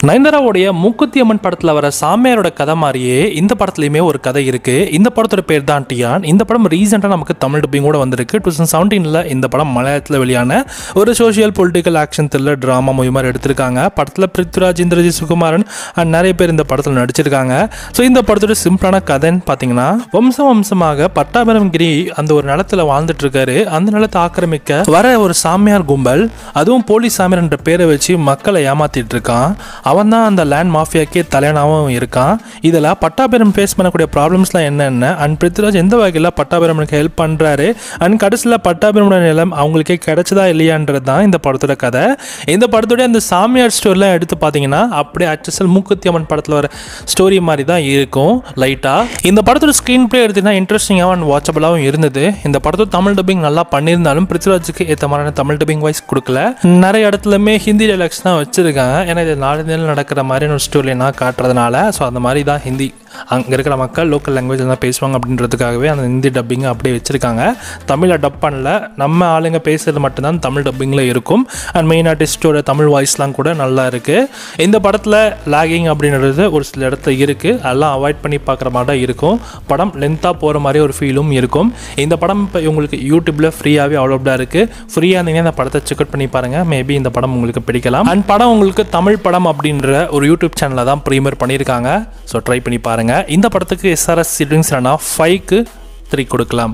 நயன்தாராவுடைய மூக்குத்தி அம்மன் படத்தில் வர சாமியாரோட கதை மாதிரியே இந்த படத்துலையுமே ஒரு கதை இருக்கு. இந்த படத்தோட பேர் தான் டியான். இந்த படம் ரீசெண்டாக நமக்கு தமிழ் டப்பிங் கூட வந்திருக்கு. 2017 இந்த படம் மலையாளத்தில் வெளியான ஒரு social political action thriller drama movie மாதிரி எடுத்திருக்காங்க. படத்தில் பிருத்விராஜ், இந்திரஜித், சுகுமாரன் அண்ட் நிறைய பேர் இந்த படத்தில் நடிச்சிருக்காங்க. ஸோ இந்த படத்தோட சிம்பிளான கதைன்னு பார்த்தீங்கன்னா, வம்சமாக பட்டாபிராமகிரி அந்த ஒரு நிலத்தில் வாழ்ந்துட்டு இருக்காரு. அந்த நிலத்தை ஆக்கிரமிக்க வர ஒரு சாமியார் கும்பல், அதுவும் போலீஸ் சாமியார் என்ற பேரை வச்சு மக்களை ஏமாத்திட்டு இருக்கான். அவன் தான் அந்த லேண்ட் மாஃபியாக்கே தலைவனாகவும் இருக்கான். இதில் பட்டாபிராமன் ஃபேஸ் பண்ணக்கூடிய ப்ராப்ளம்ஸ்லாம் என்னென்ன அண்ட் பிருத்விராஜ் எந்த வகையில் பட்டாபிராமனுக்கு ஹெல்ப் பண்ணுறாரு அண்ட் கடைசியில் பட்டாபிராமனோட நிலம் அவங்களுக்கே கிடைச்சதா இல்லையான்றது தான் இந்த படத்தோட கதை. இந்த படத்தோடைய அந்த சாமியார் ஸ்டோரிலாம் எடுத்து பார்த்தீங்கன்னா அப்படியே HSL மூக்குத்தி அம்மன் படத்தில் வர ஸ்டோரி மாதிரி தான் இருக்கும் லைட்டாக. இந்த படத்தோட ஸ்க்ரீன் பிளே எடுத்தீங்கன்னா இன்ட்ரெஸ்டிங்காகவும் அண்ட் வாட்சபிளாகவும் இருந்தது. இந்த படத்தோட தமிழ் டப்பிங் நல்லா பண்ணியிருந்தாலும் பிருத்விராஜுக்கு ஏற்ற மாதிரியான தமிழ் டப்பிங் வாய்ஸ் கொடுக்கல. நிறைய இடத்துலையுமே ஹிந்தி டைலாக்ஸ் தான் வச்சுருக்காங்க. ஏன்னா இது நாலு நடக்கிற மாதிரியான ஒரு ஸ்டோரியை நான் காட்டுறதுனால, ஸோ அந்த மாதிரி தான் ஹிந்தி அங்கே இருக்கிற மக்கள் லோக்கல் லாங்குவேஜ் தான் பேசுவாங்க அப்படின்றதுக்காகவே அந்த ஹிந்தி டப்பிங்கை அப்படியே வச்சுருக்காங்க. தமிழை டப் பண்ணல, நம்ம ஆளுங்க பேசுகிறது மட்டும்தான் தமிழ் டப்பிங்கில் இருக்கும். அண்ட் மெயின் ஆர்டிஸ்டோட தமிழ் வாய்ஸ்லாம் கூட நல்லா இருக்குது. இந்த படத்தில் லாகிங் அப்படின்றது ஒரு சில இடத்துல இருக்குது. அதெல்லாம் அவாய்ட் பண்ணி பார்க்குற மாதிரி தான் இருக்கும். படம் லென்த்தாக போகிற மாதிரி ஒரு ஃபீலும் இருக்கும். இந்த படம் இப்போ உங்களுக்கு யூடியூப்பில் ஃப்ரீயாகவே அவைலபிளாக இருக்குது. ஃப்ரீயாக இருந்தீங்கன்னா இந்த படத்தை செக் அவுட் பண்ணி பாருங்கள். மேபி இந்த படம் உங்களுக்கு பிடிக்கலாம். அண்ட் படம் உங்களுக்கு தமிழ் படம் அப்படின்ற ஒரு யூடியூப் சேனலில் தான் ப்ரீமியர் பண்ணியிருக்காங்க. ஸோ ட்ரை பண்ணி பாருங்கள். இந்த படத்துக்கு SRS சிட்ரிங்ஸ் 5க்கு 3 கொடுக்கலாம்.